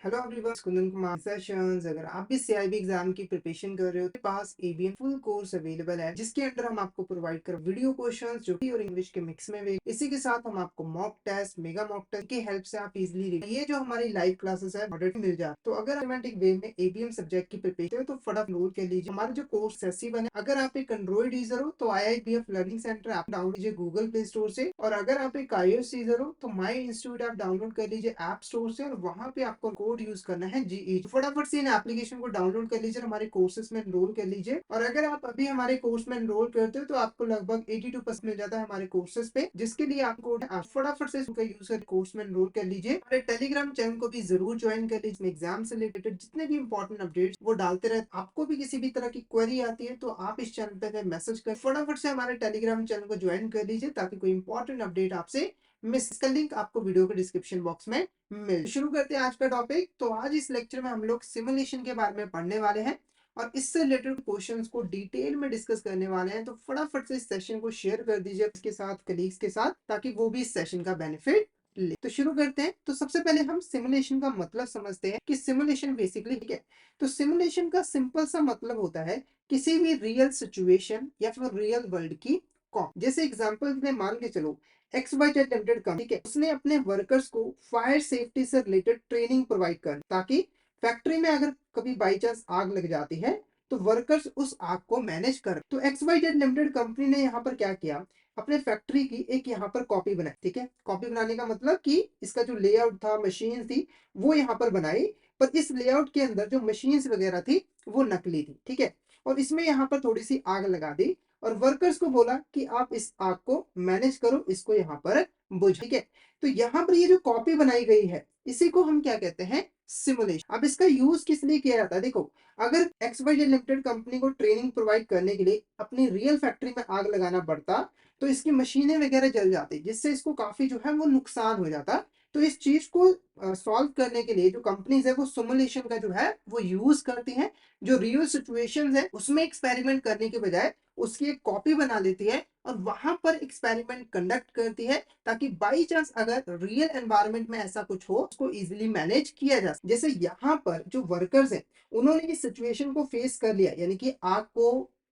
Hello everyone, Kundan Kumar sessions. अगर आप भी सीआईबी एग्जाम की प्रिपरेशन कर रहे हो तो पास एबीएम फुल कोर्स अवेलेबल है, जिसके अंदर हम आपको प्रोवाइड कर वीडियो क्वेश्चंस जो कि और इंग्लिश के मिक्स में वे इसी के साथ हम आपको mock test, mega mock test की हेल्प से आप इजीली ये जो हमारी लाइव क्लासेस है ऑर्डर मिल जाए। तो अगर सिस्टमैटिक वे में एबीएम सब्जेक्ट की प्रिपरेशन तो फटाफट नोट कर लीजिए हमारे जो कोर्स एक्सेसिबल है। अगर आप एक एंड्रॉइड यूजर हो तो आईआईबीएफ लर्निंग सेंटर आप डाउनलोड कीजिए गूगल प्ले स्टोर से, और अगर आप एक iOS यूजर हो तो माई इंस्टीट्यूट आप डाउनलोड कर लीजिए ऐप स्टोर से, और वहां पे आपको कोड यूज करना है जीई। फटाफट से इन एप्लीकेशन को डाउनलोड कर लीजिए, हमारे कोर्सेज में एनरोल कर लीजिए। और अगर आप अभी हमारे कोर्स में एनरोल करते हो तो आपको लगभग 82% मिल जाता है हमारे कोर्सेज पे, जिसके लिए आपको फटाफट से इसका यूज कर कोर्स में एनरोल कर लीजिए। हमारे टेलीग्राम चैनल को भी जरूर ज्वाइन कर लीजिए। एग्जाम से रिलेटेड जितने भी इंपॉर्टेंट अपडेट्स वो डालते रहते। आपको भी किसी भी तरह की क्वेरी आती है तो आप इस चैनल पे मैसेज कर फटाफट से हमारे टेलीग्राम चैनल को ज्वाइन कर लीजिए, ताकि कोई इंपॉर्टेंट अपडेट आपसे मिस। इसका लिंक आपको वीडियो के डिस्क्रिप्शन बॉक्स में मिल। शुरू करते हैं आज का टॉपिक। तो आज इस लेक्चर में हम लोग सिमुलेशन के बारे में पढ़ने वाले हैं और इससे रिलेटेड क्वेश्चंस को डिटेल में डिस्कस करने वाले हैं। तो फटाफट से इस सेशन को शेयर कर दीजिए इसके साथ, कलीग्स के साथ, ताकि वो भी इस सेशन का बेनिफिट ले। तो शुरू करते हैं। तो सबसे पहले हम सिमुलेशन का मतलब समझते हैं कि सिमुलेशन बेसिकली क्या है। तो सिमुलेशन का सिंपल सा मतलब होता है किसी भी रियल सिचुएशन या फिर रियल वर्ल्ड की कॉपी। जैसे एग्जांपल में मान के चलो X Y Z limited company, ठीक है, उसने अपने वर्कर्स को फायर सेफ्टी से रिलेटेड ट्रेनिंग प्रोवाइड कर, ताकि फैक्ट्री में अगर कभी बाई चांस आग लग जाती है तो वर्कर्स उस आग को मैनेज कर। तो X Y Z limited company ने यहाँ पर क्या किया, अपने फैक्ट्री की एक यहाँ पर कॉपी बनाई। ठीक है, कॉपी बनाने का मतलब कि इसका जो लेआउट था, मशीन थी, वो यहाँ पर बनाई, पर इस लेआउट के अंदर जो मशीन्स वगैरह थी वो नकली थी। ठीक है, और इसमें यहाँ पर थोड़ी सी आग लगा दी और वर्कर्स को बोला कि आप इस आग को मैनेज करो, इसको यहाँ पर बुझ। ठीक है, तो यहाँ पर ये जो कॉपी बनाई गई है इसी को हम क्या कहते हैं, सिमुलेशन। अब इसका यूज किस लिए किया जाता है, देखो अगर X Y Z limited company को ट्रेनिंग प्रोवाइड करने के लिए अपनी रियल फैक्ट्री में आग लगाना पड़ता तो इसकी मशीनें वगैरह जल जाती, जिससे इसको काफी जो है वो नुकसान हो जाता। तो इस चीज को सॉल्व करने के लिए जो कंपनीज है वो सिमुलेशन का जो है वो यूज करती हैं। जो रियल सिचुएशंस है उसमें एक्सपेरिमेंट करने के बजाय उसकी एक कॉपी बना लेती है और वहां पर एक्सपेरिमेंट कंडक्ट करती है, ताकि बाई चांस अगर रियल एनवायरनमेंट में ऐसा कुछ हो उसको इजीली मैनेज किया जा सके। जैसे यहाँ पर जो वर्कर्स हैं उन्होंने इस सिचुएशन को फेस कर लिया, यानी कि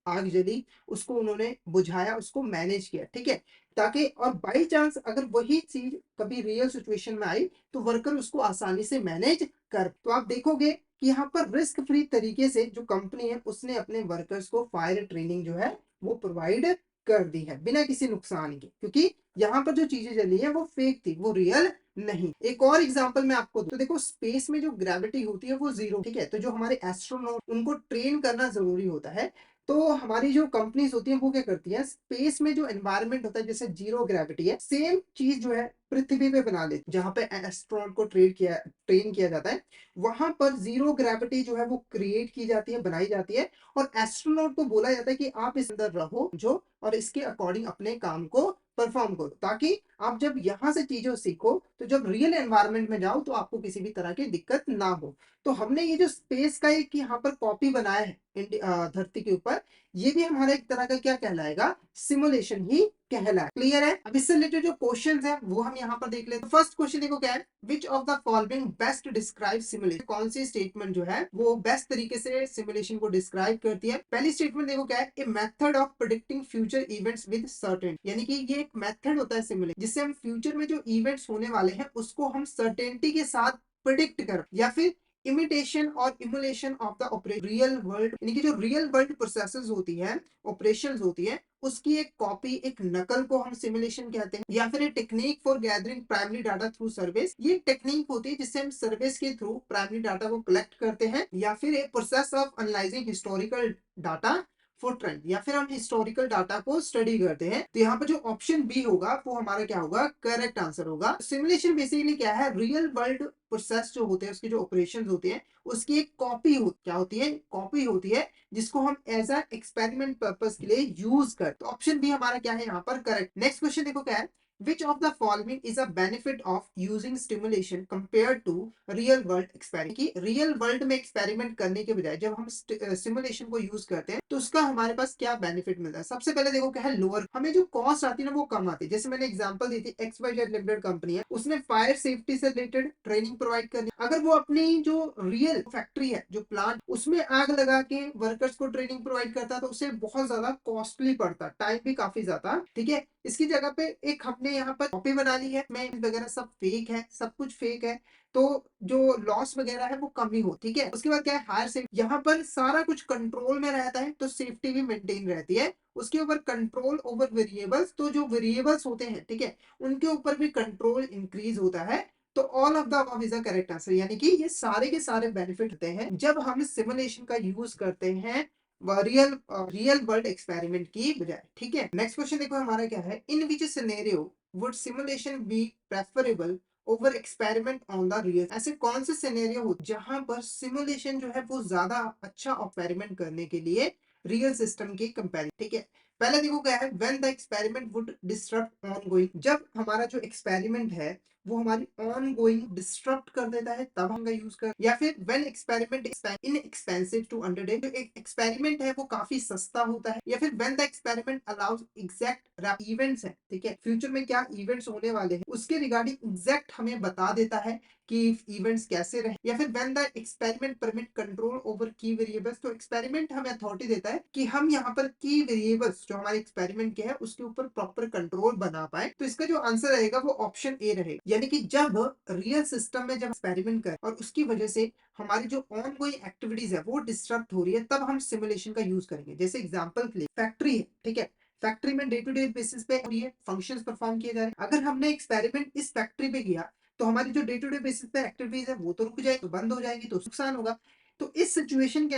आग जली, उसको उन्होंने बुझाया, उसको मैनेज किया। ठीक है, ताकि और बाई चांस अगर वही चीज कभी रियल सिचुएशन में आई तो वर्कर उसको आसानी से मैनेज कर। तो आप देखोगे कि यहाँ पर रिस्क फ्री तरीके से जो कंपनी है उसने अपने वर्कर्स को फायर ट्रेनिंग जो है वो प्रोवाइड कर दी है बिना किसी नुकसान के, क्योंकि यहाँ पर जो चीजें चली है वो फेक थी, वो रियल नहीं। एक और एग्जांपल मैं आपको दूं, तो देखो स्पेस में जो ग्रेविटी होती है वो जीरो। ठीक है, तो जो हमारे एस्ट्रोनॉट उनको ट्रेन करना जरूरी होता है। तो हमारी जो कंपनीज होती हैं वो क्या करती हैं, स्पेस में जो एनवायरनमेंट होता है जैसे जीरो ग्रेविटी है, सेम चीज जो है पृथ्वी पे बना लेती, जहां पे एस्ट्रोनॉट को ट्रेन किया जाता है वहां पर जीरो ग्रेविटी जो है वो क्रिएट की जाती है, बनाई जाती है, और एस्ट्रोनॉट को बोला जाता है कि आप इस अंदर रहो जो और इसके अकॉर्डिंग अपने काम को परफॉर्म करो, ताकि आप जब यहाँ से चीजों सीखो तो जब रियल एनवायरनमेंट में जाओ तो आपको किसी भी तरह की दिक्कत ना हो। तो हमने ये जो स्पेस का एक यहाँ पर कॉपी बनाया है धरती के ऊपर, ये भी हमारा एक तरह का क्या कहलाएगा, सिमुलेशन ही कहलाए। क्लियर है। अब इससे रिलेटेड जो क्वेश्चंस है वो हम यहाँ पर देख लेते हैं। फर्स्ट क्वेश्चन देखो क्या है, which of the following best describe simulation. कौन सी स्टेटमेंट जो है वो बेस्ट तरीके से सिमुलेशन को डिस्क्राइब करती है। पहली स्टेटमेंट देखो क्या है, a method of predicting future events with certain, यानी कि ये एक मेथड होता है सिमुलेशन जिससे हम फ्यूचर में जो इवेंट्स होने वाले हैं उसको हम सर्टेनिटी के साथ प्रिडिक्ट कर, या फिर इमिटेशन और emulation of the real world, यानी कि जो रियल वर्ल्ड प्रोसेसेस होती है, ऑपरेशंस होती है, उसकी एक कॉपी, एक नकल को हम सिमुलेशन कहते हैं। या फिर a technique for gathering primary data through service, ये टेक्निक होती है जिससे हम सर्विस के थ्रू प्राइमरी डाटा को कलेक्ट करते हैं। या फिर a process of analysing historical data for trend, या फिर हम हिस्टोरिकल डाटा को स्टडी करते हैं। तो यहाँ पर जो ऑप्शन बी होगा वो हमारा क्या होगा, करेक्ट आंसर होगा। सिमुलेशन बेसिकली क्या है, रियल वर्ल्ड प्रोसेस जो होते हैं, उसके जो ऑपरेशंस होते हैं उसकी एक कॉपी क्या होती है, कॉपी होती है, जिसको हम एज अ एक्सपेरिमेंट पर्पस के लिए यूज कर। तो ऑप्शन बी हमारा क्या है यहाँ पर करेक्ट। नेक्स्ट क्वेश्चन देखो क्या है, which of the following is a benefit of using stimulation compare to real world experiment. कि रियल वर्ल्ड में एक्सपेरिमेंट करने के बजाय जब हम सिमुलेशन को यूज करते हैं तो उसका हमारे पास क्या बेनिफिट मिलता है। सबसे पहले देखो क्या है, लोअर, हमें जो कॉस्ट आती है ना वो कम आती है। जैसे मैंने एग्जांपल दी थी, XYZ लिमिटेड कंपनी है, उसने फायर सेफ्टी से रिलेटेड ट्रेनिंग प्रोवाइड करनी, अगर वो अपनी जो रियल फैक्ट्री है, जो प्लांट, उसमें आग लगा के वर्कर्स को ट्रेनिंग प्रोवाइड करता तो उसे बहुत ज्यादा कॉस्टली पड़ता, टाइम भी काफी ज्यादा, ठीक है। इसकी जगह पे एक हमने यहाँ पर कॉपी बना ली है, मैं वगैरह सब फेक है, सब कुछ फेक है, तो जो लॉस वगैरह है वो कम ही हो, ठीक है। उसके बाद क्या है, हायर सेफ्टी, यहाँ पर सारा कुछ कंट्रोल में रहता है तो सेफ्टी भी मेंटेन रहती है। उसके ऊपर कंट्रोल ओवर वेरिएबल्स, तो जो वेरिएबल्स होते हैं, ठीक है, उनके ऊपर भी कंट्रोल इंक्रीज होता है। तो all of the above is a correct answer, यानी कि ये सारे के सारे बेनिफिट होते हैं जब हम सिमुलेशन का यूज करते हैं रियल वर्ल्ड एक्सपेरिमेंट की बजाय, ठीक है। नेक्स्ट क्वेश्चन देखो हमारा क्या है, in which scenario would simulation be preferable over experiment on the real. ऐसे कौन से सिनेरियो हो जहां पर सिमुलेशन जो है वो ज्यादा अच्छा एक्सपेरिमेंट करने के लिए रियल सिस्टम के कंपैरिजन, ठीक है। पहले देखो क्या है, when the experiment would disturb ongoing, जब हमारा जो एक्सपेरिमेंट है वो हमारी ऑन गोइंग डिस्टर्ब कर देता है तब हम यूज कर, या फिर when experiment inexpensive to undertake, जो एक एक्सपेरिमेंट है वो काफी सस्ता होता है, या फिर when the experiment allows exact events है, ठीक है, फ्यूचर में क्या इवेंट्स होने वाले हैं उसके रिगार्डिंग एग्जैक्ट हमें बता देता है कि इवेंट्स कैसे रहे, या फिर when the experiment permit control over की वेरिएबल्स, तो एक्सपेरिमेंट हमें अथॉरिटी देता है कि हम यहाँ पर की वेरिएबल्स जो हमारे एक्सपेरिमेंट के हैं उसके ऊपर प्रॉपर कंट्रोल बना पाए। तो इसका जो आंसर रहेगा वो ऑप्शन ए रहेगा, यानी कि जब रियल सिस्टम में जब एक्सपेरिमेंट करें और उसकी वजह से हमारी जो ऑन गोइंग एक्टिविटीज है वो डिस्टर्ब हो रही है, तब हम सिमुलेशन का यूज करेंगे। जैसे एग्जांपल के लिए फैक्ट्री है, ठीक है, फैक्ट्री में डे टू डे बेसिस पे हो रही है, फंक्शंस परफॉर्म किए जा रहे हैं, अगर हमने एक्सपेरिमेंट इस फैक्ट्री पे किया तो हमारी जो डे टू डे बेसिस पे एक्टिविटीज है वो तो रुक जाएगी, तो बंद हो जाएगी, तो नुकसान होगा। तो इस सिचुएशन के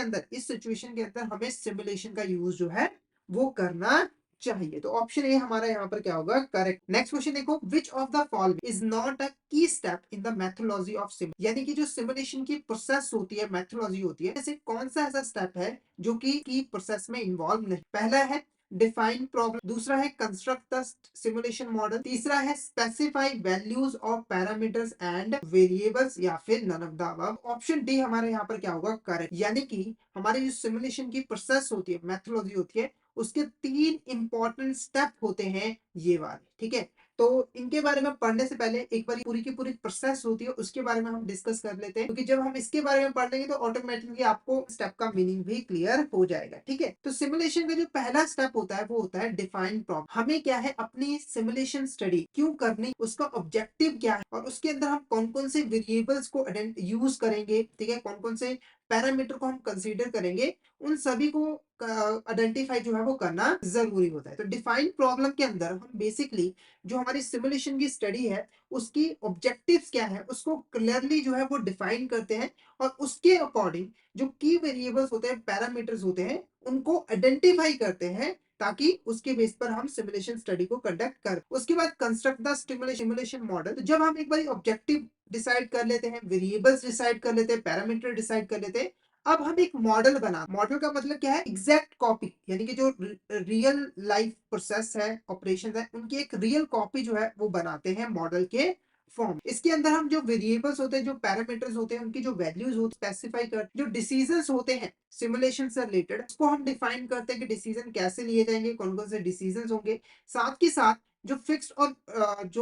अंदर हमें सिमुलेशन का यूज जो है वो करना चाहिए। तो ऑप्शन ए हमारा यहाँ पर क्या होगा, करेक्ट। नेक्स्ट क्वेश्चन देखो, which of the following is not a key step in the methodology of sim, यानी कि जो सिमुलेशन की प्रोसेस होती है, मेथोलॉजी होती है, जैसे कौन सा ऐसा स्टेप है जो कि प्रोसेस में इन्वॉल्व नहीं। पहला है डिफाइन प्रॉब्लम, दूसरा है कंस्ट्रक्ट द सिमुलेशन मॉडल, तीसरा है specify values of parameters and variables, या फिर none of the above. Option D हमारे यहाँ पर क्या होगा, करेक्ट। यानी कि हमारी जो सिमुलेशन की प्रोसेस होती है, मेथोलॉजी होती है, उसके 3 इंपॉर्टेंट स्टेप होते हैं ये वाले, ठीक है। तो इनके बारे में पढ़ने से पहले एक बार पूरी की पूरी प्रोसेस होती है उसके बारे में हम डिस्कस कर लेते हैं, क्योंकि जब हम इसके बारे में पढ़ लेंगे तो ऑटोमेटिकली आपको स्टेप का मीनिंग भी क्लियर हो जाएगा, ठीक है। तो सिमुलेशन का जो पहला स्टेप होता है वो होता है डिफाइन प्रॉब्लम। हमें क्या है, अपनी सिमुलेशन स्टडी क्यों करनी, उसका ऑब्जेक्टिव क्या है, और उसके अंदर हम कौन कौन से वेरिएबल्स को यूज करेंगे, ठीक है, कौन कौन से पैरामीटर को हम कंसीडर करेंगे, उन सभी को आइडेंटिफाई जो है वो करना जरूरी होता है। तो डिफाइन प्रॉब्लम के अंदर हम बेसिकली जो हमारी सिमुलेशन की स्टडी है उसकी ऑब्जेक्टिव्स क्या है उसको क्लियरली जो है वो डिफाइन करते हैं, और उसके अकॉर्डिंग जो की वेरिएबल्स होते हैं, पैरामीटर्स होते हैं, उनको आइडेंटिफाई करते हैं, ताकि उसके बेस पर हम सिमुलेशन स्टडी को कंडक्ट कर। उसके बाद कंस्ट्रक्ट द सिमुलेशन मॉडल, तो जब हम एक बार ऑब्जेक्टिव डिसाइड कर लेते हैं, वेरिएबल्स डिसाइड कर लेते हैं, पैरामीटर डिसाइड कर लेते हैं, अब हम एक मॉडल बना, मॉडल का मतलब क्या है, एग्जैक्ट कॉपी, यानी कि जो रियल लाइफ प्रोसेस है, ऑपरेशन है, उनकी एक रियल कॉपी जो है वो बनाते हैं मॉडल के फॉर्म। इसके अंदर हम जो वेरिएबल्स होते हैं, जो पैरामीटर्स होते हैं, उनकी जो वैल्यूज होती स्पेसिफाई कर, जो डिसीजंस होते हैं सिमुलेशन से रिलेटेड उसको हम डिफाइन करते हैं कि डिसीजन कैसे लिए जाएंगे, कौन कौन से डिसीजंस होंगे। साथ के साथ जो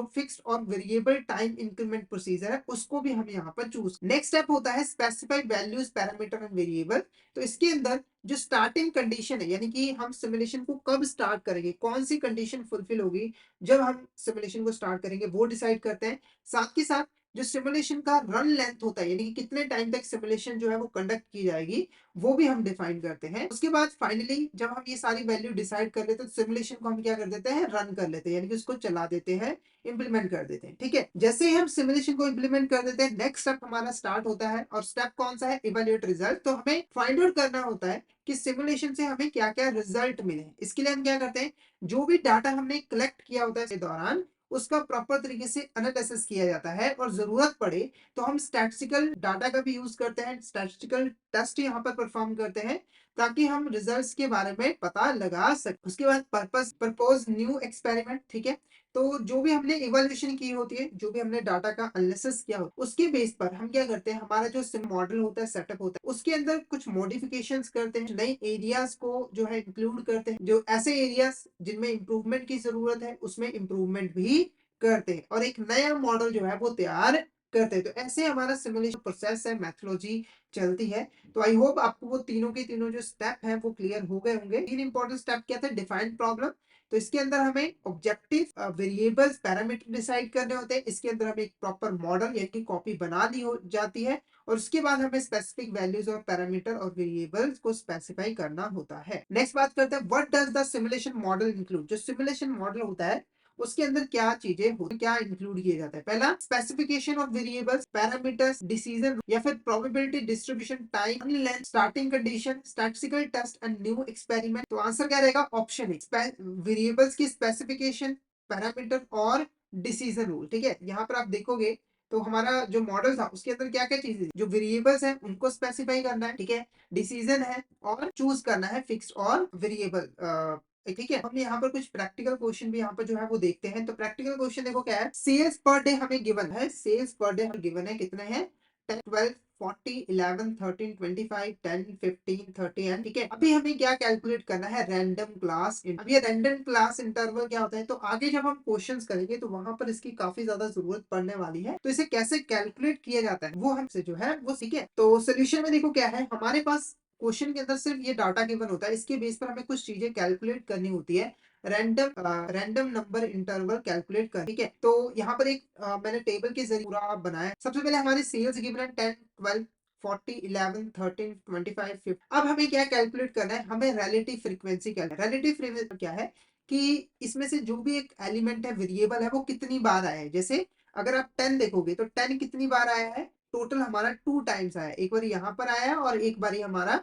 फिक्स्ड और वेरिएबल टाइम इंक्रीमेंट प्रोसीजर है उसको भी हम यहाँ पर चूज। नेक्स्ट स्टेप होता है specify values parameter and variable. तो इसके अंदर जो स्टार्टिंग कंडीशन है, यानी कि हम सिमुलेशन को कब स्टार्ट करेंगे, कौन सी कंडीशन फुलफिल होगी जब हम सिमुलेशन को स्टार्ट करेंगे, वो डिसाइड करते हैं। साथ के साथ जो सिमुलेशन का रन लेंथ होता है, यानी कि कितने टाइम तक सिमुलेशन जो है वो कंडक्ट की जाएगी, वो भी हम डिफाइन करते हैं। उसके बाद फाइनली जब हम ये सारी वैल्यू डिसाइड कर लेते हैं तो सिमुलेशन को हम क्या कर देते हैं, रन कर लेते हैं, यानी कि उसको चला देते हैं, इंप्लीमेंट कर देते हैं, ठीक है। जैसे ही हम सिमुलेशन को इंप्लीमेंट कर देते हैं, नेक्स्ट स्टेप हमारा स्टार्ट होता है, और स्टेप कौन सा है, इवैल्यूएट रिजल्ट। तो हमें फाइंड आउट करना होता है कि सिमुलेशन से हमें क्या क्या रिजल्ट मिले। इसके लिए हम क्या करते हैं, जो भी डाटा हमने कलेक्ट किया होता है इस दौरान उसका प्रॉपर तरीके से एनालिसिस किया जाता है, और जरूरत पड़े तो हम स्टैटिस्टिकल डाटा का भी यूज करते हैं, स्टैटिस्टिकल टेस्ट यहाँ पर परफॉर्म करते हैं, ताकि हम रिजल्ट्स के बारे में पता लगा सकें। उसके बाद प्रपोज न्यू एक्सपेरिमेंट, ठीक है। तो जो भी हमने इवैल्यूएशन की होती है, जो भी हमने डाटा का एनालिसिस किया हो, उसके बेस पर हम क्या करते हैं, हमारा जो सिम मॉडल होता है, सेटअप होता है, उसके अंदर कुछ मॉडिफिकेशंस करते हैं, नए एरियाज को जो है इंक्लूड करते हैं, जो ऐसे एरियाज जिनमें इंप्रूवमेंट की जरूरत है उसमें इंप्रूवमेंट भी करते हैं और एक नया मॉडल जो है वो तैयार करते हैं। तो ऐसे हमारा सिमुलेशन प्रोसेस है, मेथोलॉजी चलती है। तो आई होप आपको वो तीनों के तीनों जो स्टेप हैं वो क्लियर हो गए होंगे। तीन इंपॉर्टेंट स्टेप क्या थे, डिफाइन प्रॉब्लम, तो इसके अंदर हमें ऑब्जेक्टिव वेरिएबल्स पैरामीटर डिसाइड करने होते हैं, इसके अंदर हमें एक प्रॉपर मॉडल यानी कि कॉपी बना ली हो जाती है और उसके बाद हमें स्पेसिफिक वैल्यूज और पैरामीटर और वेरिएबल्स को स्पेसिफाई करना होता है। नेक्स्ट बात करते हैं, what does the simulation model include. जो सिमुलेशन मॉडल होता है उसके अंदर क्या चीजें होती, क्या इंक्लूड किया जाता है। पहला, specification of variables, parameters, decision या फिर probability distribution, time length, starting condition, statistical test and new experiment. तो आंसर क्या रहेगा, ऑप्शन है, वेरिएबल्स की स्पेसिफिकेशन, पैरामीटर और डिसीजन रूल। ठीक है, यहाँ पर आप देखोगे तो हमारा जो मॉडल था उसके अंदर क्या क्या चीजें, जो वेरिएबल्स हैं उनको स्पेसिफाई करना है, ठीक है, डिसीजन है और चूज करना है फिक्स्ड और वेरिएबल। ठीक है, हम यहाँ पर कुछ प्रैक्टिकल क्वेश्चन भी यहाँ पर जो है वो देखते हैं। तो प्रैक्टिकल क्वेश्चन देखो क्या है, सेल्स पर डे हमें गिवन है, सेल्स पर डे हमें गिवन है, कितने हैं, 10, 12, 40, 11, 13, 25, 10, 15, 30 एंड, ठीक है। अभी हमें क्या कैलकुलेट करना है, रैंडम क्लास। अब ये रैंडम क्लास इंटरवल क्या होता है, तो आगे जब हम क्वेश्चंस करेंगे तो वहां पर इसकी काफी ज्यादा जरूरत पड़ने वाली है। तो इसे कैसे कैलकुलेट किया जाता है वो हमसे जो है वो सीखे। तो सोल्यूशन में देखो क्या है, हमारे पास क्वेश्चन के अंदर सिर्फ ये डाटा गिवन होता है, इसके बेस पर हमें कुछ चीजें कैलकुलेट करनी होती है, रैंडम नंबर इंटरवल कैलकुलेट कर, ठीक है। तो यहाँ पर एक मैंने टेबल के जरिए पूरा बनाया। सबसे पहले हमारी सेल्स गिवन है 10, 12, 40, 11, 13, 25, 50। अब हमें क्या कैलकुलेट करना है, हमें रिलेटिव फ्रीक्वेंसी रिलेटिव फ्रीक्वेंसी क्या है कि इसमें से जो भी एक एलिमेंट है, वेरिएबल है, वो कितनी बार आया है। जैसे अगर आप 10 देखोगे तो 10 कितनी बार आया है, टोटल हमारा 2 टाइम्स आया, एक बार यहाँ पर आया और एक बार हमारा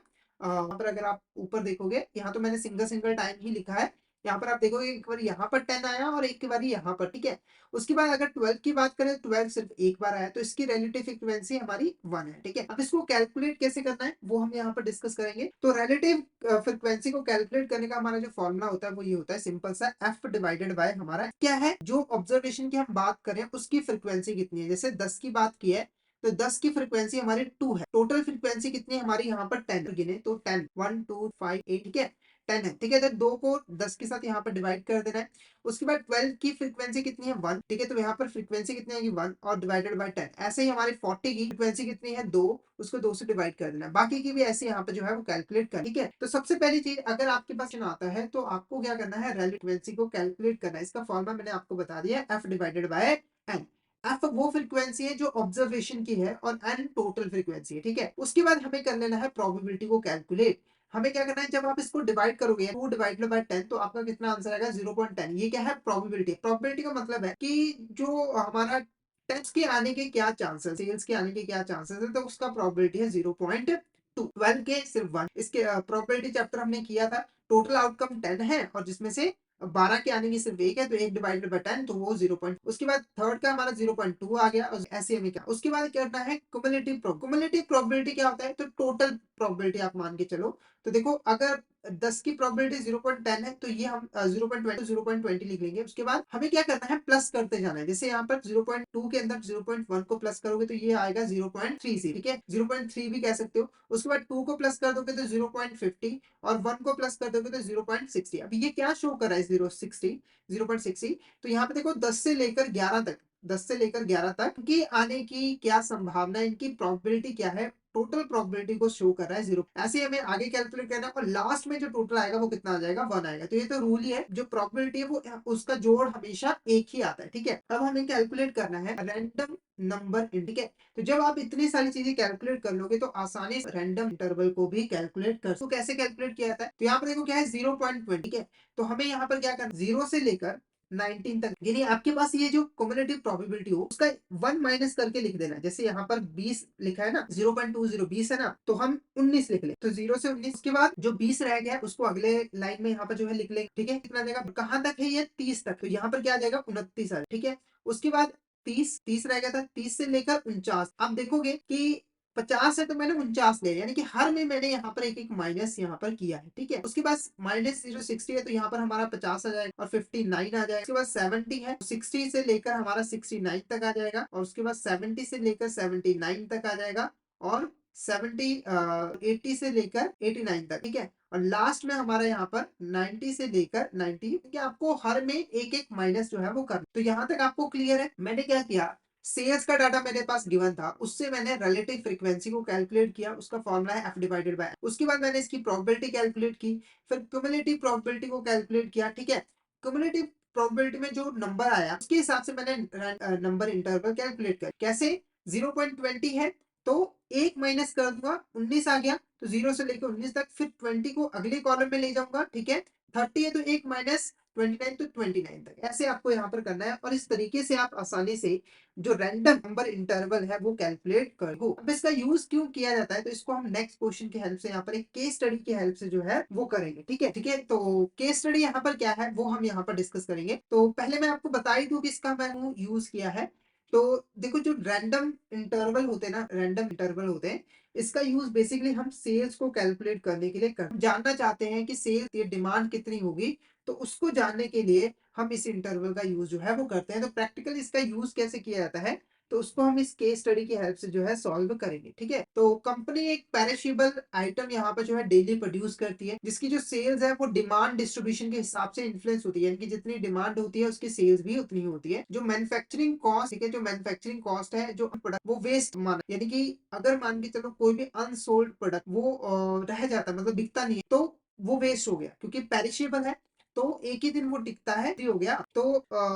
यहाँ पर अगर आप ऊपर देखोगे, यहाँ तो मैंने सिंगल सिंगल टाइम ही लिखा है, यहाँ पर आप देखोगे एक बार यहाँ पर 10 आया और एक बार यहाँ पर, ठीक है। उसके बाद अगर 12 की बात करें, 12 सिर्फ एक बार आया, तो इसकी रिलेटिव फ्रीक्वेंसी हमारी 1 है, ठीक है। अब इसको कैलकुलेट कैसे करना है वो हम यहाँ पर डिस्कस करेंगे। तो रिलेटिव फ्रीक्वेंसी को कैलकुलेट करने का हमारा जो फॉर्मूला होता है वो ये होता है, सिंपल सा, एफ डिवाइडेड बाय हमारा क्या है, जो ऑब्जर्वेशन की हम बात करें उसकी फ्रीक्वेंसी कितनी है। जैसे 10 की बात की है तो 10 की फ्रीक्वेंसी हमारी 2 है, टोटल फ्रीक्वेंसी कितनी है हमारी यहाँ पर 10 गिने तो 10, 1 2 5 8, ठीक है, 10 है, ठीक है। तो 2 को 10 के साथ यहाँ पर डिवाइड कर देना है। उसके बाद 12 की फ्रीक्वेंसी कितनी है, 1, ठीक है, तो यहाँ पर फ्रीक्वेंसी कितनी है, 1 और डिवाइडेड बाय 10। ऐसे ही हमारी 40 की फ्रीक्वेंसी कितनी है, 2, उसको 2 से डिवाइड कर देना है। बाकी की भी ऐसे यहाँ पर जो है वो कैलकुलेट कर, ठीक है। तो सबसे पहली चीज, अगर आपके पास आता है तो आपको क्या करना है, रिलेटिव फ्रीक्वेंसी को कैलकुलेट करना है। इसका फॉर्मूला मैंने आपको बता दिया है, F divided by N. F वो फ्रीक्वेंसी है जो ऑब्जर्वेशन की है और एन टोटल फ्रीक्वेंसी है, ठीक है। उसके बाद हमें कर लेना है प्रोबेबिलिटी को कैलकुलेट। हमें क्या करना है, जब आप इसको डिवाइड करोगे 2 डिवाइडेड बाय 10 तो आपका कितना आंसर आएगा, 0.10। ये क्या है, प्रोबेबिलिटी। प्रोबेबिलिटी का मतलब है कि जो हमारा टेस्ट के आने के क्या चांसेस, सेल्स के आने के क्या चांसेस है, तो उसका प्रोबेबिलिटी है 0.2। 12 के सिर्फ 1। इसके प्रोबेबिलिटी चैप्टर हमने किया था, टोटल आउटकम 10 है और जिसमें से 12 के आने की सिर्फ एक है, तो 1 डिवाइडेड बाय 10 तो वो 0. उसके बाद थर्ड का हमारा 0.2 आ गया और ऐसे हमें क्या, उसके बाद करना है कुमुलेटिव प्रोबेबिलिटी क्या होता है, तो टोटल प्रोबेबिलिटी आप मान के चलो। तो देखो अगर 10 की प्रोबेबिलिटी 0.10 है तो ये हम 0.20 लिख लेंगे। उसके बाद हमें क्या करना है, प्लस करते जाना है। जैसे यहाँ पर 0.2 के अंदर 0.1 को प्लस करोगे तो ये आएगा 0.3 से, ठीक है, 0.3 भी कह सकते हो। उसके बाद 2 को प्लस कर दोगे तो 0.50 और 1 को प्लस कर दोगे तो 0.60। अब ये क्या शो कर रहा है, 0.60। तो यहाँ पे देखो 10 से लेकर 11 तक, 10 से लेकर 11 तक की आने की क्या संभावना है, इनकी प्रोबेबिलिटी क्या है, टोटल प्रोबेबिलिटी को शो कर रहा है 0। ऐसे ही हमें आगे कैलकुलेट करना है और लास्ट में जो टोटल आएगा वो कितना आ जाएगा, 1 आएगा। तो ये तो रूल ही है, जो प्रोबेबिलिटी है वो उसका जोड़ हमेशा एक ही आता है, ठीक है। अब हमें कैलकुलेट करना है रैंडम नंबर, ठीक है। तो जब आप इतनी सारी चीजें कैलकुलेट कर लोगे तो आसानी से रैंडम इंटरवल को भी कैलकुलेट कर, तो कैसे कैलकुलेट किया जाता है, तो यहाँ पर देखो क्या है, 0.20, ठीक है। तो हमें यहाँ पर क्या करना, 0 से लेकर 19 तक, यानी आपके पास ये जो क्युमुलेटिव प्रोबेबिलिटी हो उसका 1 माइनस करके लिख देना। जैसे यहाँ पर 20 लिखा है ना, 0.20 20 है ना, तो हम 19 लिख ले, तो 0 से 19 के बाद जो 20 रह गया है उसको अगले लाइन में यहाँ पर जो है लिख लेंगे, ठीक है। कितना जाएगा, कहाँ तक है ये, 30 तक, तो यहाँ पर क्या आ जाएगा, 29 आ, ठीक है। उसके बाद 30 रह गया था, 30 से लेकर 49। आप देखोगे कि 50 है तो मैंने 49 लिया, यानी कि हर में मैंने यहाँ पर एक-एक माइनस यहाँ पर किया है, ठीक है? उसके बाद माइनस 0 60 है तो यहाँ पर हमारा 50 आ जाएगा और 59 आ जाएगा। उसके बाद 70 है, 60 से लेकर हमारा 69 तक आ जाएगा और उसके बाद 70 से लेकर 79 तक आ जाएगा और 80 से लेकर 89 तक, ठीक है? और लास्ट में हमारा यहाँ पर 90 से लेकर 90, कि आपको हर में एक-एक माइनस जो है वो करना। तो यहाँ तक आपको क्लियर है? मैंने क्या किया, सेल्स का डाटा मेरे पास गिवन था, उससे मैंने रिलेटिव फ्रीक्वेंसी को कैलकुलेट किया, उसका फॉर्मूला है एफ डिवाइडेड बाय। उसके बाद मैंने इसकी प्रोबेबिलिटी कैलकुलेट की, फिर क्युमुलेटिव प्रोबेबिलिटी को कैलकुलेट किया, ठीक है? क्युमुलेटिव प्रोबेबिलिटी में जो नंबर आया उसके हिसाब से मैंने नंबर इंटरवल कैलकुलेट कर, कैसे? 0.20 है तो एक माइनस कर दूंगा, 19 आ गया तो 0 से लेकर 19 तक, फिर 20 को अगले कॉलम में ले जाऊंगा, ठीक है? 30 है तो एक माइनस 29 तो 29 तक, ऐसे आपको यहाँ पर करना है और इस तरीके से आप आसानी से जो रैंडम नंबर इंटरवल है वो कैलकुलेट कर लो। अब इसका यूज क्यों किया जाता है, तो इसको हम नेक्स्ट क्वेश्चन की हेल्प से, यहाँ पर एक केस स्टडी की हेल्प से जो है वो करेंगे, ठीक है? ठीक है, तो केस स्टडी यहाँ पर क्या है वो हम यहाँ पर डिस्कस करेंगे। तो पहले मैं आपको बता ही दूं कि इसका मैंने यूज किया है। तो देखो, जो रैंडम इंटरवल होते हैं ना, रैंडम इंटरवल होते हैं, इसका यूज बेसिकली हम सेल्स को कैलकुलेट करने के लिए कर, जानना चाहते हैं कि सेल्स की डिमांड कितनी होगी, तो उसको जानने के लिए हम इस इंटरवल का यूज जो है वो करते हैं। तो प्रैक्टिकली इसका यूज कैसे किया जाता है, तो उसको हम इस केस स्टडी की हेल्प से जो है सॉल्व करेंगे, ठीक है? तो कंपनी एक पेरिशेबल आइटम यहाँ पर जो है डेली प्रोड्यूस करती है, जिसकी जो सेल्स है वो डिमांड डिस्ट्रीब्यूशन के हिसाब से इन्फ्लुएंस होती है, यानी कि जितनी डिमांड होती है उसकी सेल्स भी उतनी होती है। जो मैन्युफैक्चरिंग कॉस्ट, ठीक है, जो मैन्युफैक्चरिंग कॉस्ट है, जो प्रोडक्ट वो वेस्ट माना, यानी कि अगर मान के चलो कोई भी अनसोल्ड प्रोडक्ट वो रह जाता है, मतलब बिकता नहीं है, तो वो वेस्ट हो गया, क्योंकि पेरिशेबल है तो एक ही दिन वो टिकता है, हो गया तो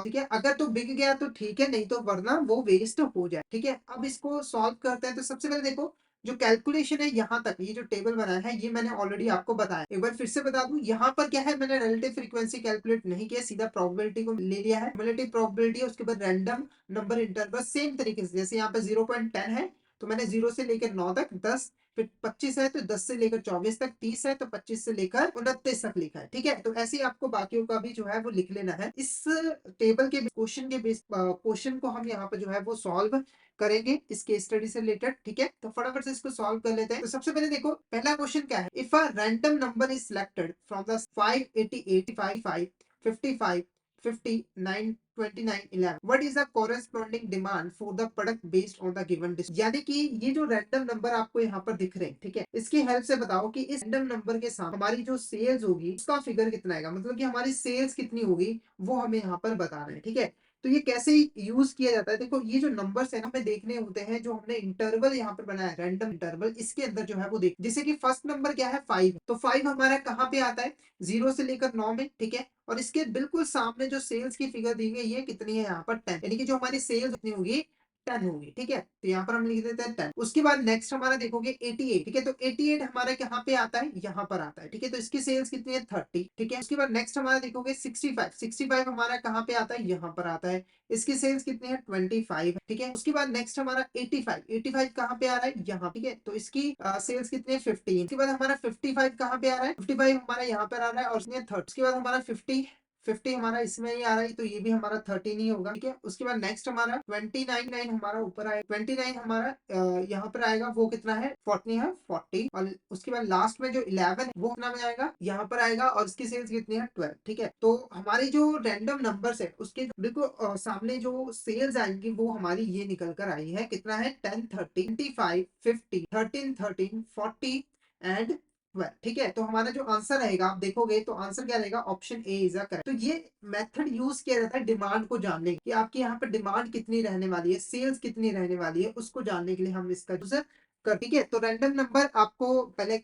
ठीक है, अगर तो बिक गया तो ठीक है, नहीं तो वरना वो वेस्ट हो जाए, ठीक है? अब इसको सॉल्व करते हैं। तो सबसे पहले देखो, जो कैलकुलेशन है यहाँ तक, ये जो टेबल बनाया है ये मैंने ऑलरेडी आपको बताया, एक बार फिर से बता दूं, यहाँ पर क्या है, मैंने रिलेटिव फ्रीक्वेंसी कैलकुलेट नहीं किया, सीधा प्रोबेबिलिटी को ले लिया है। रिलेटिव प्रोबेबिलिटी है, उसके बाद रैंडम नंबर इंटरवल सेम तरीके से, जैसे यहाँ पे 0.10 है तो मैंने 0 से लेकर 9 तक 10, फिर 25 है तो 10 से लेकर 24 तक, 30 है तो 25 से लेकर 29 तक लिखा है, ठीक है? तो ऐसे ही आपको बाकियों का भी जो है वो लिख लेना है। इस टेबल के क्वेश्चन के बेस क्वेश्चन को हम यहाँ पर जो है वो सॉल्व करेंगे इस केस स्टडी से रिलेटेड, ठीक है? तो फटाफट से इसको सॉल्व कर लेते हैं। तो सबसे पहले देखो, पहला क्वेश्चन क्या है, if a random number is selected from the 588 55 55 50 9 29 11, what is the corresponding demand for the product based on the given distance? यानी कि ये जो रैंडम नंबर आपको यहाँ पर दिख रहे हैं, ठीक है, इसकी हेल्प से बताओ कि इस रैंडम नंबर के साथ हमारी जो सेल्स होगी उसका फिगर कितना आएगा, मतलब कि हमारी सेल्स कितनी होगी वो हमें यहाँ पर बताना है, ठीक है? तो ये कैसे यूज किया जाता है, देखो ये जो नंबर्स है ना, हमें देखने होते हैं, जो हमने इंटरवल यहाँ पर बनाया है रैंडम इंटरवल, इसके अंदर जो है वो देख, जैसे कि फर्स्ट नंबर क्या है 5, तो 5 हमारा कहाँ पे आता है, 0 से लेकर 9 में, ठीक है? और इसके बिल्कुल सामने जो सेल्स की फिगर दी गई है कितनी है यहाँ पर 10, यानी कि जो हमारी सेल्स कितनी होगी 10 होगी, ठीक है? तो यहाँ पर हम लिख देते हैं 10। उसके बाद नेक्स्ट हमारा देखोगे 88, ठीक है? तो 88 हमारा कहाँ पे आता है, यहाँ पर आता है, ठीक है? तो इसकी सेल्स कितनी है 30, ठीक है? उसके बाद नेक्स्ट हमारा देखोगे 65, 65 हमारा कहाँ पे आता है, यहाँ पर आता है, इसकी सेल्स कितनी है 25, ठीक है? उसके बाद नेक्स्ट हमारा 85, 85 कहाँ पे आ रहा है, यहाँ, ठीक है? तो इसकी सेल्स कितनी है 15। उसके बाद हमारा 55 कहाँ पे आ रहा है, 55 हमारा यहाँ पर आ रहा है और इसमें 30। उसके बाद हमारा 50, 50 हमारा इसमें ही आ रहा है, तो ये भी हमारा 13 ही होगा, ठीक है? उसके बाद नेक्स्ट हमारा 29, 9 हमारा ऊपर आएगा, 29 हमारा यहाँ पर आएगा, वो कितना है 40 है, 40। और उसके बाद लास्ट में जो 11 है वो कितना में आएगा, यहाँ पर आएगा और इसकी सेल्स कितनी है 12, ठीक है? तो हमारी जो रैंडम नंबर्स है उसके बिल्कुल सामने जो सेल्स आएंगी वो हमारी ये निकल कर आई है, कितना है 10 30 25 50 13 13 40 एंड 12, ठीक है? तो हमारा जो आंसर रहेगा, आप देखोगे तो आंसर क्या रहेगा, option A is a correct. तो ये मेथड यूज किया जाता है डिमांड को जानने की, आपकी यहाँ पर डिमांड कितनी रहने वाली है, सेल्स कितनी रहने वाली है, उसको जानने के लिए हम इसका यूज कर, ठीक है? तो रैंडम नंबर आपको पहले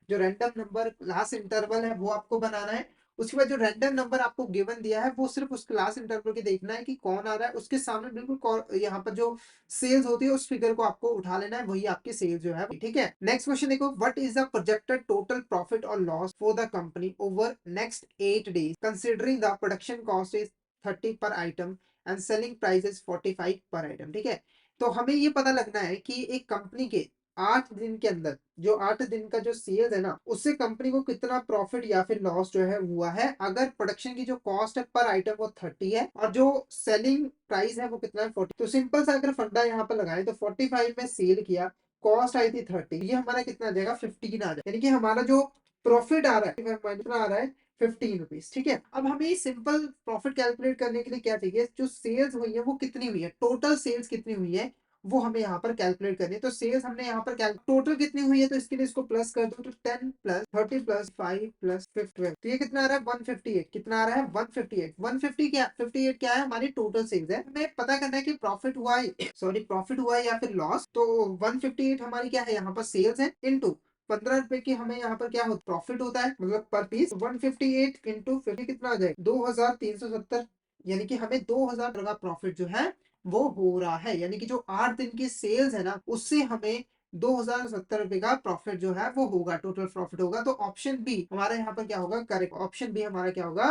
जो रैंडम नंबर क्लास इंटरवल है वो आपको बनाना है। उसके बाद जो रैंडम नंबर आपको गिवन दिया है वो सिर्फ उस क्लास इंटरवल के देखना है कि कौन आ रहा है, उसके सामने बिल्कुल यहाँ पर जो सेल्स होती है उस फिगर को आपको उठा लेना है, वही आपकी सेल्स जो है, ठीक है? नेक्स्ट क्वेश्चन देखो, what is the projected total profit और loss for the company over next 8 days considering the production cost is 30 per item and selling price is 45 per item, ठीक है? तो हमें ये पता लगना है कि एक कंपनी के 8 दिन के अंदर, जो 8 दिन का जो सेल्स है ना, उससे कंपनी को कितना प्रॉफिट या फिर लॉस जो है हुआ है, अगर प्रोडक्शन की जो कॉस्ट है पर आइटम वो 30 है और जो सेलिंग प्राइस है वो कितना है 40। तो सिंपल सा अगर फंडा यहाँ पर लगाए तो 45 में सेल किया कॉस्ट आई थी 30, ये हमारा कितना आ जाएगा 15 आ जाएगा, यानी कि हमारा जो प्रॉफिट आ रहा है कितना आ रहा है 15 रुपीज। ठीक है, अब हमें सिंपल प्रॉफिट कैलकुलेट करने के लिए क्या चाहिए, जो सेल्स हुई है वो कितनी हुई है, टोटल सेल्स कितनी हुई है वो हमें यहाँ पर कैलकुलेट करनी है। तो सेल्स हमने यहाँ पर टोटल कितनी हुई है, तो इसके लिए इसको प्लस कर दो, तो 10 प्लस 30 प्लस 5 प्लस 12, तो ये कितना आ रहा है 158, कितना आ रहा है 158। 150 क्या 58 क्या है, हमारी टोटल सेल्स है। हमें पता करना है कि प्रॉफिट हुआ है सॉरी प्रॉफिट हुआ है या फिर लॉस। तो 158 हमारी क्या है यहाँ पर सेल्स है, इनटू 15 रुपए की हमें यहाँ पर क्या होता प्रॉफिट होता है, मतलब पर पीस। 158 इंटू 50 कितना आ जाएगा 2370, यानी कि हमें 2000 का प्रॉफिट जो है वो हो रहा है, यानी कि जो 8 दिन की सेल्स है ना उससे हमें 2070 रुपए का प्रॉफिट जो है वो होगा, टोटल प्रॉफिट होगा। तो ऑप्शन बी हमारा यहाँ पर क्या होगा करेक्ट, ऑप्शन बी हमारा क्या होगा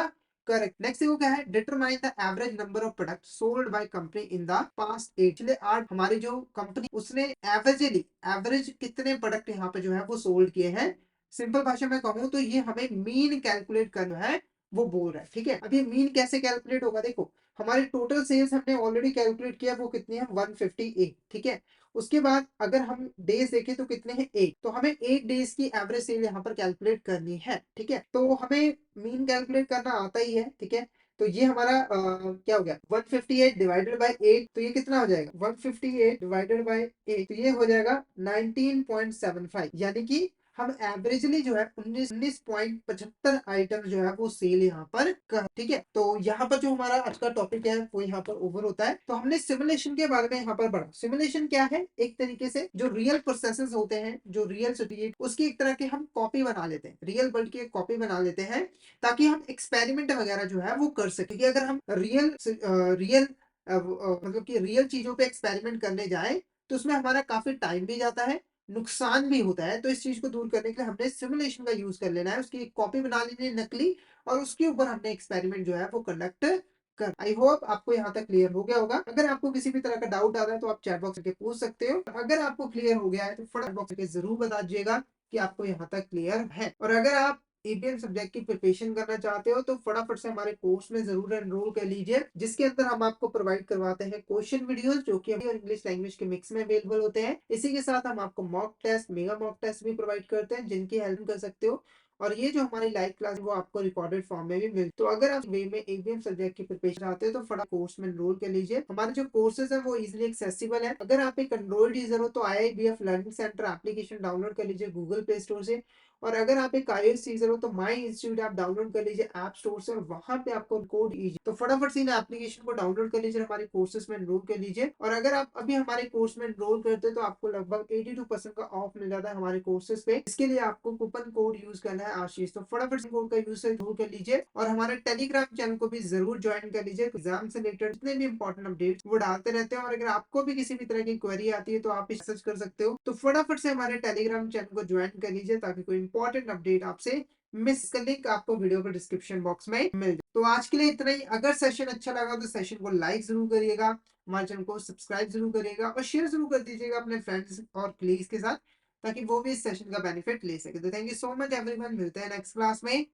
करेक्ट। नेक्स्ट देखो क्या है, determine the average number of product sold by company in the past 8, पिछले 8 हमारी जो कंपनी उसने एवरेजली एवरेज कितने प्रोडक्ट यहाँ पे जो है वो सोल्ड किए हैं। सिंपल भाषा में कहूँ तो ये हमें मीन कैलकुलेट करना है वो बोल रहा है। ठीक है, अब ये मीन कैसे कैलकुलेट होगा, देखो हमारी टोटल सेल्स हमने ऑलरेडी कैलकुलेट किया, वो कितनी है 158। ठीक है, उसके बाद अगर हम डेज देखें तो कितने हैं 8, तो हमें 8 डेज की एवरेज सेल यहाँ पर कैलकुलेट करनी है। ठीक है, तो हमें मीन कैलकुलेट करना आता ही है। ठीक है, तो ये हमारा क्या हो गया 158 डिवाइडेड बाय 8, तो ये कितना हो जाएगा 158 डिवाइडेड बाय 8, तो ये हो जाएगा 19.75, यानी कि हम एवरेजली जो है 19.75 आइटम जो है वो सेल यहाँ पर कर। ठीक है, तो यहाँ पर जो हमारा आज का टॉपिक है वो यहाँ पर ओवर होता है। तो हमने सिमुलेशन के बारे में यहाँ पर पढ़ा। सिमुलेशन क्या है, एक तरीके से जो रियल प्रोसेसेस होते हैं, जो रियल सिटी उसकी एक तरह की हम कॉपी बना लेते हैं, रियल वर्ल्ड की एक कॉपी बना लेते हैं, ताकि हम एक्सपेरिमेंट वगैरह जो है वो कर सके। अगर हम रियल मतलब कि रियल चीजों पे एक्सपेरिमेंट करने जाए तो उसमें हमारा काफी टाइम भी जाता है, नुकसान भी होता है। तो इस चीज को दूर करने के लिए हमने सिमुलेशन का यूज कर लेना है, उसकी एक कॉपी बना लेनी है नकली, और उसके ऊपर हमने एक्सपेरिमेंट जो है वो कंडक्ट कर। आई होप आपको यहाँ तक क्लियर हो गया होगा। अगर आपको किसी भी तरह का डाउट आ रहा है तो आप चैट बॉक्स करके पूछ सकते हो। अगर आपको क्लियर हो गया है तो फटाफट बॉक्स करके जरूर बता दीजिएगा कि आपको यहाँ तक क्लियर है। और अगर आप एबीएम सब्जेक्ट की प्रिपरेशन करना चाहते हो तो फटाफट से हमारे कोर्स में जरूर एनरोल कर लीजिए, जिसके अंदर हम आपको प्रोवाइड करवाते हैं क्वेश्चन वीडियोस जो कि और इंग्लिश लैंग्वेज के मिक्स में अवेलेबल होते हैं। इसी के साथ हम आपको mock test, mega mock test भी प्रोवाइड करते हैं जिनकी हेल्प कर सकते हो। और ये जो हमारी लाइव क्लास वो आपको रिकॉर्डेड फॉर्म में भी मिल। तो अगर आप वे में एबीएम सब्जेक्ट की प्रिपरेशन चाहते हो तो फटाफट कोर्स में एनरोल कर लीजिए। हमारे जो कोर्सेज है वो इजीली एक्सेसिबल है। अगर आप एक एंड्रॉइड यूजर हो तो IIBF learning centre application download कर लीजिए गूगल प्ले स्टोर से, और अगर आप एक iOS यूजर हो तो माई इंस्टीट्यूट ऐप डाउनलोड कर लीजिए ऐप स्टोर से, और वहां पे आपको कोड इजी। तो फटाफट से इन एप्लीकेशन को डाउनलोड कर लीजिए, हमारे कोर्सेज में एनरोल कर लीजिए। और अगर आप अभी हमारे कोर्स में एनरोल करते हैं तो आपको लगभग 82% का ऑफ मिल जाता है हमारे कोर्सेज पे। इसके लिए आपको कूपन कोड यूज करना है आशीष, तो फटाफट से कोड का यूज जरूर कर लीजिए। और हमारे टेलीग्राम चैनल को भी जरूर ज्वाइन कर लीजिए, एग्जाम से रिलेटेड जितने भी इंपॉर्टेंट अपडेट वो डालते रहते हैं। और अगर आपको भी किसी भी तरह की क्वेरी आती है तो आप मैसेज कर सकते हो। तो फटाफट से हमारे टेलीग्राम चैनल को ज्वाइन कर लीजिए ताकि कोई इंपॉर्टेंट अपडेट आपसे मिस का लिंक आपको वीडियो के डिस्क्रिप्शन बॉक्स में मिल जाए। तो आज के लिए इतना ही। अगर सेशन अच्छा लगा तो सेशन को लाइक जरूर करिएगा, हमारे चैनल को सब्सक्राइब जरूर करिएगा और शेयर जरूर कर दीजिएगा अपने फ्रेंड्स और कलीग्स के साथ, ताकि वो भी इस सेशन का बेनिफिट ले सके। तो thank you so much everyone, मिलते हैं नेक्स्ट क्लास में।